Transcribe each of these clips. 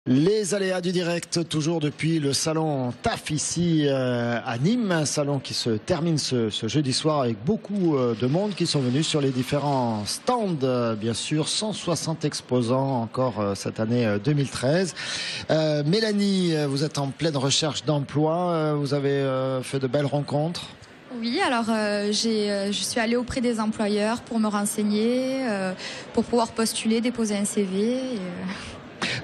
Les aléas du direct, toujours depuis le salon TAF ici à Nîmes, un salon qui se termine ce jeudi soir avec beaucoup de monde qui sont venus sur les différents stands, bien sûr, 160 exposants encore cette année 2013. Mélanie, vous êtes en pleine recherche d'emploi, vous avez fait de belles rencontres. Oui, alors je suis allée auprès des employeurs pour me renseigner, pour pouvoir postuler, déposer un CV.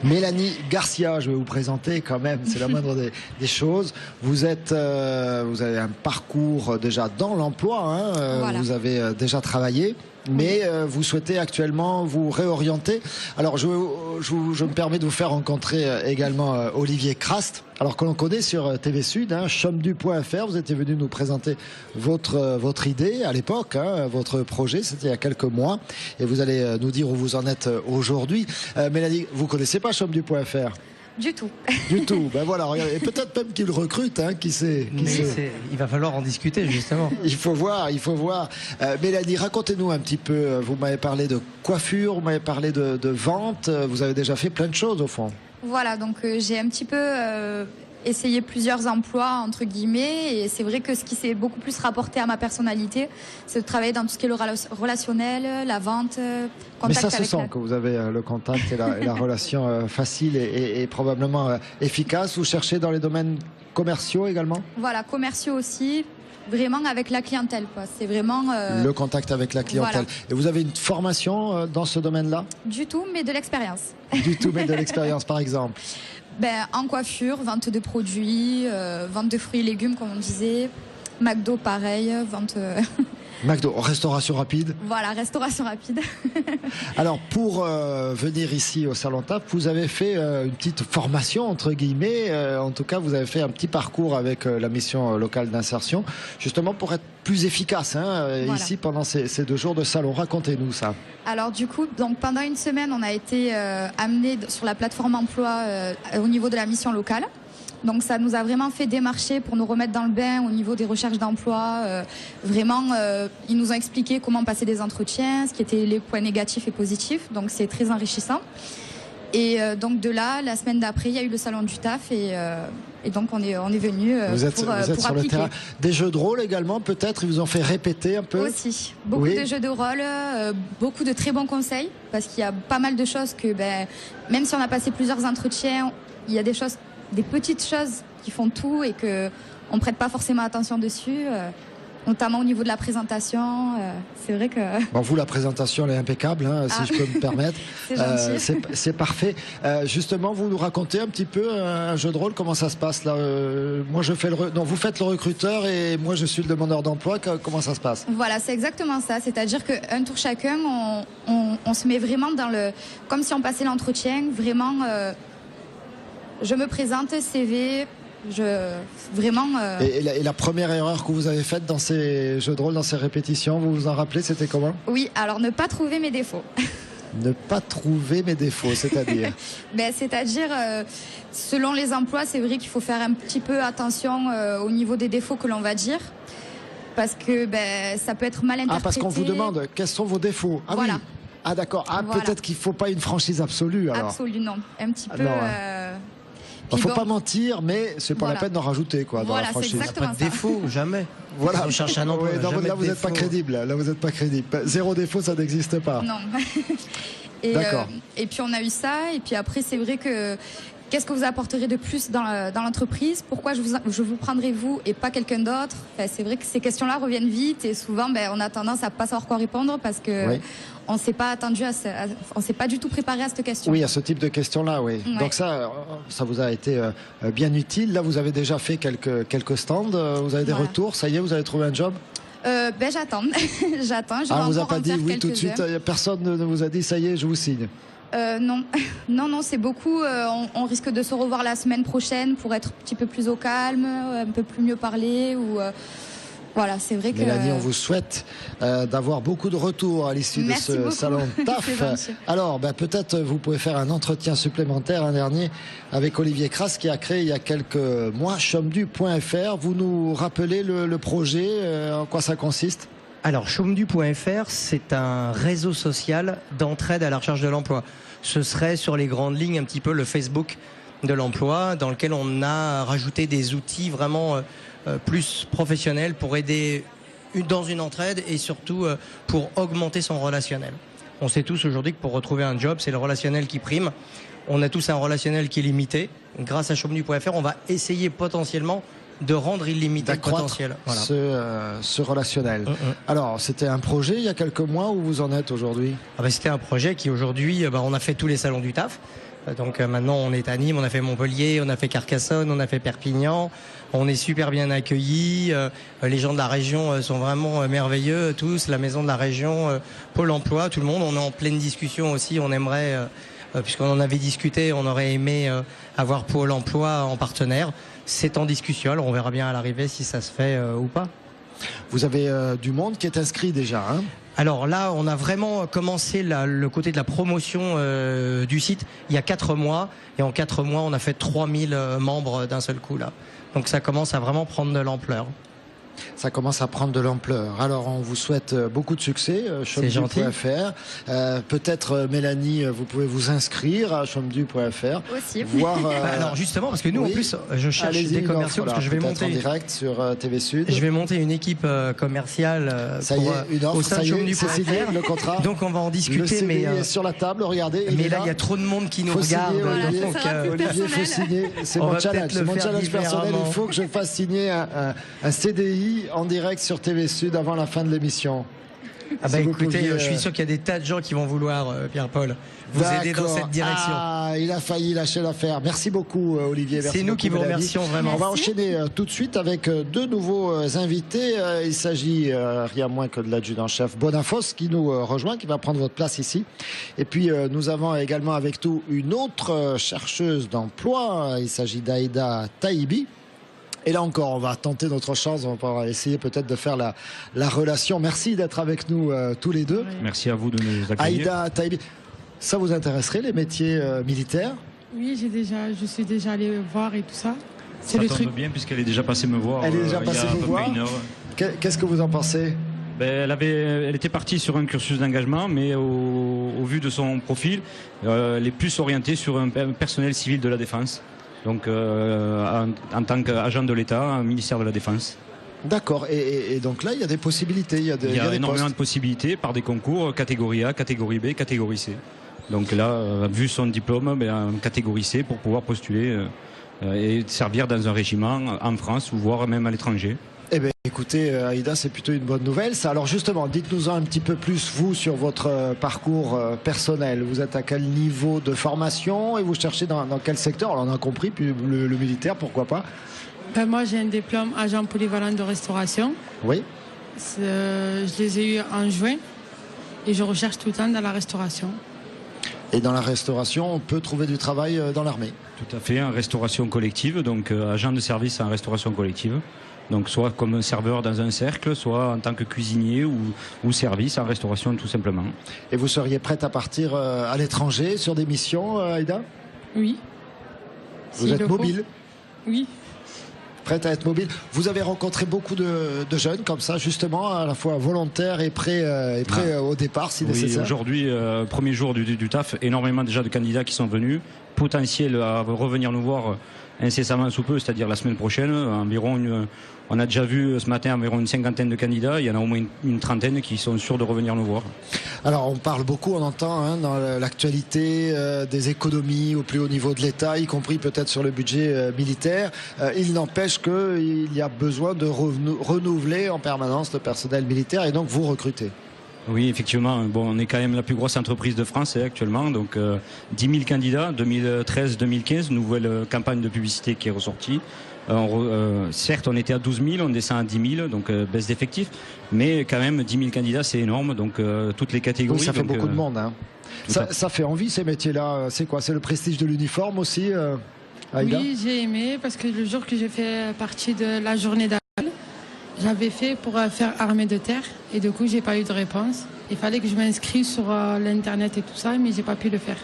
Mélanie Garcia, je vais vous présenter quand même, c'est la moindre des choses. Vous avez un parcours déjà dans l'emploi, hein, voilà. Vous avez déjà travaillé. Mais vous souhaitez actuellement vous réorienter. Alors je me permets de vous faire rencontrer également Olivier Crast, alors que l'on connaît sur TV Sud, hein, chomdu.fr. Vous étiez venu nous présenter votre idée à l'époque, hein, votre projet, c'était il y a quelques mois, et vous allez nous dire où vous en êtes aujourd'hui. Mélanie, vous connaissez pas chomdu.fr? Du tout. Du tout. Ben voilà, regardez. Et peut-être même qu'il recrute, hein, qui sait. Il va falloir en discuter, justement. Il faut voir. Mélanie, racontez-nous un petit peu. Vous m'avez parlé de coiffure, vous m'avez parlé de vente. Vous avez déjà fait plein de choses, au fond. Voilà, donc j'ai un petit peu essayé plusieurs emplois, entre guillemets. Et c'est vrai que ce qui s'est beaucoup plus rapporté à ma personnalité, c'est de travailler dans tout ce qui est le relationnel, la vente, mais ça se sent que vous avez le contact et la relation facile et probablement efficace. Vous cherchez dans les domaines commerciaux également? Voilà, commerciaux aussi. Vraiment avec la clientèle, quoi. C'est vraiment le contact avec la clientèle. Voilà. Et vous avez une formation dans ce domaine-là? Du tout, mais de l'expérience. Du tout, mais de l'expérience, par exemple? En coiffure, vente de produits, vente de fruits et légumes, comme on disait. McDo, pareil, vente... McDo, restauration rapide. Voilà, restauration rapide. Alors, pour venir ici au Salon TAF, vous avez fait une petite formation, entre guillemets. En tout cas, vous avez fait un petit parcours avec la mission locale d'insertion, justement pour être plus efficace, hein, voilà. Ici, pendant ces 2 jours de salon. Racontez-nous ça. Alors, du coup, donc, pendant une semaine, on a été amenés sur la plateforme emploi au niveau de la mission locale. Donc ça nous a vraiment fait démarcher pour nous remettre dans le bain au niveau des recherches d'emploi. Vraiment, ils nous ont expliqué comment passer des entretiens, ce qui étaient les points négatifs et positifs. Donc c'est très enrichissant. Et donc de là, la semaine d'après, il y a eu le salon du TAF et donc on est venu vous êtes sur appliquer. Le terrain. Des jeux de rôle également, peut-être, ils vous ont fait répéter un peu? Aussi, beaucoup de jeux de rôle, beaucoup de très bons conseils, parce qu'il y a pas mal de choses que, même si on a passé plusieurs entretiens, il y a des petites choses qui font tout et que on prête pas forcément attention dessus, notamment au niveau de la présentation. C'est vrai que... Bon, vous, la présentation, elle est impeccable, hein, si je peux me permettre. C'est parfait. Justement, vous nous racontez un petit peu un jeu de rôle, comment ça se passe là? Moi, je fais vous faites le recruteur et moi, je suis le demandeur d'emploi. Comment ça se passe? Voilà, c'est exactement ça. C'est-à-dire qu'un tour chacun, on se met vraiment dans comme si on passait l'entretien, vraiment... Je me présente, CV, vraiment... Et la première erreur que vous avez faite dans ces jeux de rôle, dans ces répétitions, vous vous en rappelez, c'était comment? Oui, alors ne pas trouver mes défauts. Ne pas trouver mes défauts, c'est-à-dire c'est-à-dire, selon les emplois, c'est vrai qu'il faut faire un petit peu attention au niveau des défauts que l'on va dire. Parce que ça peut être mal interprété. Ah, parce qu'on vous demande quels sont vos défauts. Ah voilà. Oui. Ah d'accord. Ah, voilà. Peut-être qu'il ne faut pas une franchise absolue alors. Absolue, non. Un petit peu... Il ne faut pas mentir, mais c'est pas la peine d'en rajouter quoi, dans la franchise. Il n'y a pas de défaut, jamais. Voilà. On cherche un emploi. Là, vous n'êtes pas crédible. Là, vous n'êtes pas crédible. 0 défaut, ça n'existe pas. Non. D'accord. Et puis on a eu ça. Et puis après, c'est vrai que qu'est-ce que vous apporterez de plus dans l'entreprise? Pourquoi je vous prendrai vous et pas quelqu'un d'autre? C'est vrai que ces questions-là reviennent vite et souvent, on a tendance à pas savoir quoi répondre parce que on s'est pas attendu on s'est pas du tout préparé à cette question. Oui, à ce type de questions-là, oui. Ouais. Donc ça vous a été bien utile. Là, vous avez déjà fait quelques stands. Vous avez des retours. Ça y est, vous avez trouvé un job? J'attends. J'attends. On vous a pas dit oui tout de suite. Personne ne vous a dit ça y est, je vous signe. Non, c'est beaucoup. On risque de se revoir la semaine prochaine pour être un petit peu plus au calme, un peu plus mieux parler. Voilà, c'est vrai que... Mélanie, on vous souhaite d'avoir beaucoup de retours à l'issue de ce salon TAF. Alors, peut-être vous pouvez faire un entretien supplémentaire, un dernier, avec Olivier Crast qui a créé il y a quelques mois chomdu.fr. Vous nous rappelez le projet, en quoi ça consiste? Alors, chômedu.fr, c'est un réseau social d'entraide à la recherche de l'emploi. Ce serait sur les grandes lignes un petit peu le Facebook de l'emploi, dans lequel on a rajouté des outils vraiment plus professionnels pour aider dans une entraide et surtout pour augmenter son relationnel. On sait tous aujourd'hui que pour retrouver un job, c'est le relationnel qui prime. On a tous un relationnel qui est limité. Grâce à chômedu.fr, on va essayer potentiellement de rendre illimité le potentiel. Voilà. Ce relationnel. Alors, c'était un projet il y a quelques mois, où vous en êtes aujourd'hui? C'était un projet qui aujourd'hui, on a fait tous les salons du taf. Donc maintenant on est à Nîmes, on a fait Montpellier, on a fait Carcassonne, on a fait Perpignan. On est super bien accueillis. Les gens de la région sont vraiment merveilleux tous. La maison de la région, Pôle emploi, tout le monde. On est en pleine discussion aussi. On aimerait, puisqu'on en avait discuté, on aurait aimé avoir Pôle emploi en partenaire. C'est en discussion, alors on verra bien à l'arrivée si ça se fait ou pas. Vous avez du monde qui est inscrit déjà, hein? Alors là, on a vraiment commencé le côté de la promotion du site il y a 4 mois. Et en 4 mois, on a fait 3000 membres d'un seul coup là. Donc ça commence à vraiment prendre de l'ampleur. Ça commence à prendre de l'ampleur. Alors on vous souhaite beaucoup de succès, chômedu.fr. Peut-être Mélanie, vous pouvez vous inscrire à chômedu.fr. Aussi. Voir, alors justement, parce que nous en plus, je cherche des commerciaux parce que je vais monter en direct sur TV Sud. Je vais monter une équipe commerciale ça y est, une offre, au sein de chômedu.fr. C'est signé, le contrat. Donc on va en discuter. Le CV est sur la table, regardez. Mais là, il y a trop de monde qui nous regarde. Olivier, faut signer. C'est mon challenge. C'est mon challenge personnel. Il faut que je fasse signer un CDI en direct sur TV Sud avant la fin de l'émission. Écoutez, je suis sûr qu'il y a des tas de gens qui vont vouloir, Pierre-Paul, vous aider dans cette direction. Il a failli lâcher l'affaire. Merci beaucoup, Olivier. C'est nous qui vous remercions vraiment. On va enchaîner tout de suite avec 2 nouveaux invités. Il s'agit rien moins que de l'adjudant-chef Bonafos qui nous rejoint, qui va prendre votre place ici. Et puis nous avons également avec nous une autre chercheuse d'emploi. Il s'agit d'Aïda Taïbi. Et là encore, on va tenter notre chance, on va essayer peut-être de faire la relation. Merci d'être avec nous tous les deux. Merci à vous de nous accueillir. Aïda Taïbi, ça vous intéresserait les métiers militaires? Oui, je suis déjà allée voir et tout ça. C'est le truc bien puisqu'elle est déjà passée me voir. Elle est déjà passée vous voir. Qu'est-ce que vous en pensez? Elle était partie sur un cursus d'engagement, mais au vu de son profil, elle est plus orientée sur un personnel civil de la défense. Donc en tant qu'agent de l'État, un ministère de la Défense. D'accord, et donc là il y a des possibilités, il y a énormément de possibilités par des concours, catégorie A, catégorie B, catégorie C. Donc là, vu son diplôme, en catégorie C pour pouvoir postuler et servir dans un régiment en France ou voire même à l'étranger. Eh bien, écoutez, Aïda, c'est plutôt une bonne nouvelle. Ça. Alors justement, dites-nous un petit peu plus, vous, sur votre parcours personnel. Vous êtes à quel niveau de formation et vous cherchez dans quel secteur? Alors, on a compris, puis le militaire, pourquoi pas? Moi, j'ai un diplôme agent polyvalent de restauration. Oui. Je les ai eus en juin et je recherche tout le temps dans la restauration. Et dans la restauration, on peut trouver du travail dans l'armée? Tout à fait, en restauration collective, donc agent de service en restauration collective. Donc soit comme serveur dans un cercle, soit en tant que cuisinier ou service en restauration tout simplement. Et vous seriez prête à partir à l'étranger sur des missions, Aïda? Oui. Vous êtes mobile? Oui. Prête à être mobile. Vous avez rencontré beaucoup de jeunes comme ça, justement, à la fois volontaires et prêts au départ, si nécessaire. Oui, aujourd'hui, premier jour du taf, énormément déjà de candidats qui sont venus, potentiels à revenir nous voir incessamment sous peu, c'est-à-dire la semaine prochaine. On a déjà vu ce matin environ une 50aine de candidats, il y en a au moins une 30aine qui sont sûrs de revenir nous voir. Alors on parle beaucoup, on entend dans l'actualité des économies au plus haut niveau de l'État, y compris peut-être sur le budget militaire. Il n'empêche qu'il y a besoin de renouveler en permanence le personnel militaire et donc vous recrutez. Oui, effectivement. Bon, on est quand même la plus grosse entreprise de France actuellement. Donc 10 000 candidats, 2013-2015, nouvelle campagne de publicité qui est ressortie. Certes, on était à 12 000, on descend à 10 000, donc baisse d'effectifs. Mais quand même, 10 000 candidats, c'est énorme. Donc toutes les catégories. Oui, ça fait donc, beaucoup de monde. Hein. Ça fait envie ces métiers-là. C'est quoi? C'est le prestige de l'uniforme aussi, Aïda? Oui, j'ai aimé parce que le jour que j'ai fait partie de la journée d'appel, j'avais fait pour faire armée de terre et du coup j'ai pas eu de réponse. Il fallait que je m'inscrive sur l'internet et tout ça, mais j'ai pas pu le faire.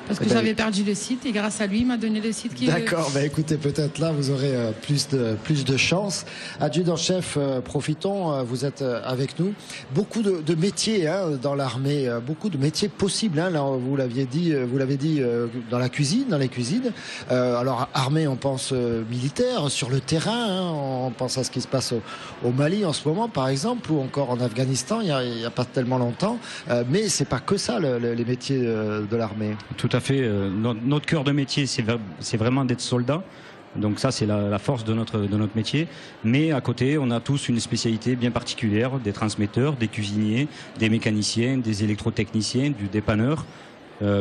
Parce que j'avais perdu le site et grâce à lui, il m'a donné le site qui... D'accord, écoutez, peut-être là, vous aurez plus de chance. Adjudant-chef, profitons, vous êtes avec nous. Beaucoup de métiers dans l'armée, beaucoup de métiers possibles. Là, vous l'avez dit dans la cuisine, dans les cuisines. Alors, armée, on pense militaire, sur le terrain. On pense à ce qui se passe au Mali en ce moment, par exemple, ou encore en Afghanistan, il n'y a pas tellement longtemps. Mais c'est pas que ça, les métiers de l'armée. Tout à fait. Notre cœur de métier, c'est vraiment d'être soldat. Donc ça, c'est la force de notre métier. Mais à côté, on a tous une spécialité bien particulière, des transmetteurs, des cuisiniers, des mécaniciens, des électrotechniciens, du dépanneur.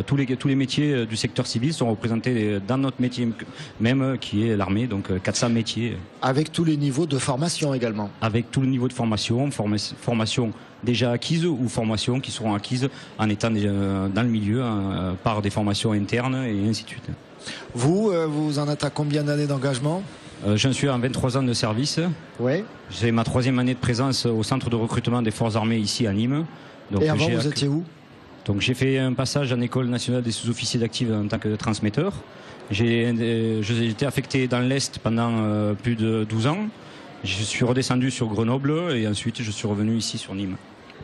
Tous les métiers du secteur civil sont représentés dans notre métier même, qui est l'armée, donc 400 métiers. Avec tous les niveaux de formation également. Avec tous les niveaux de formation déjà acquises ou formations qui seront acquises en étant dans le milieu par des formations internes et ainsi de suite. Vous en êtes à combien d'années d'engagement ? J'en suis à 23 ans de service. Oui. J'ai ma 3e année de présence au centre de recrutement des forces armées ici à Nîmes. Donc, et avant, vous étiez où ? Donc j'ai fait un passage en école nationale des sous-officiers d'active en tant que transmetteur. J'ai été affecté dans l'Est pendant plus de 12 ans. Je suis redescendu sur Grenoble et ensuite je suis revenu ici sur Nîmes.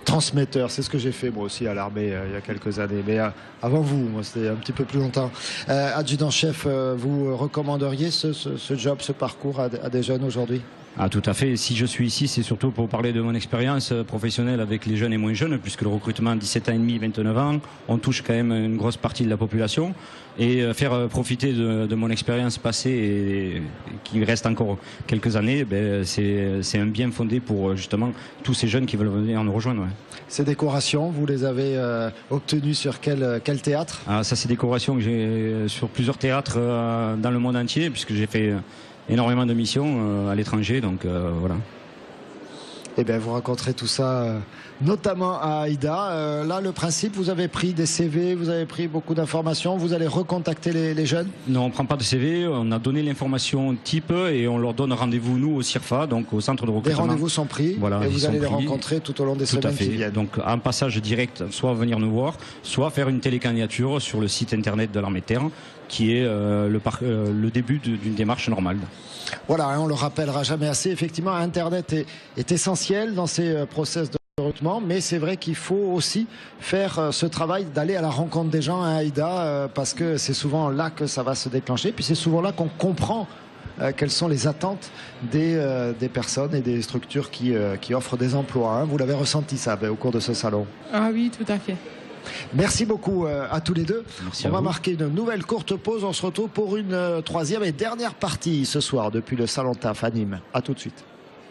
Transmetteur, c'est ce que j'ai fait moi aussi à l'armée il y a quelques années. Mais avant vous, moi c'était un petit peu plus longtemps. Adjudant-chef, vous recommanderiez ce job, ce parcours à des jeunes aujourd'hui ? Ah, tout à fait. Si je suis ici, c'est surtout pour parler de mon expérience professionnelle avec les jeunes et moins jeunes, puisque le recrutement 17 ans et demi, 29 ans, on touche quand même une grosse partie de la population. Et faire profiter de mon expérience passée et qui reste encore quelques années, c'est un bien fondé pour justement tous ces jeunes qui veulent venir nous rejoindre. Ouais. Ces décorations, vous les avez obtenues sur quel théâtre ? Ça, c'est des décorations que j'ai sur plusieurs théâtres dans le monde entier, puisque j'ai fait énormément de missions à l'étranger, donc voilà. Eh bien, vous raconterez tout ça, notamment à Aïda. Là, le principe, vous avez pris des CV, vous avez pris beaucoup d'informations, vous allez recontacter les jeunes ? Non, on ne prend pas de CV, on a donné l'information type et on leur donne rendez-vous, nous, au CIRFA, donc au centre de recrutement. Les rendez-vous sont pris, voilà, et vous allez les rencontrer tout au long des semaines qui viennent. Donc, un passage direct, soit venir nous voir, soit faire une télécandidature sur le site internet de l'armée de terre, qui est le début d'une démarche normale. Voilà, on le rappellera jamais assez. Effectivement, Internet est essentiel dans ces process de recrutement, mais c'est vrai qu'il faut aussi faire ce travail d'aller à la rencontre des gens, Aïda, parce que c'est souvent là que ça va se déclencher. Puis c'est souvent là qu'on comprend quelles sont les attentes des personnes et des structures qui offrent des emplois. Vous l'avez ressenti ça au cours de ce salon ? Ah oui, tout à fait. Merci beaucoup à tous les deux. Merci. On va marquer une nouvelle courte pause. On se retrouve pour une 3e et dernière partie ce soir depuis le Salon TAF à Nîmes. À tout de suite.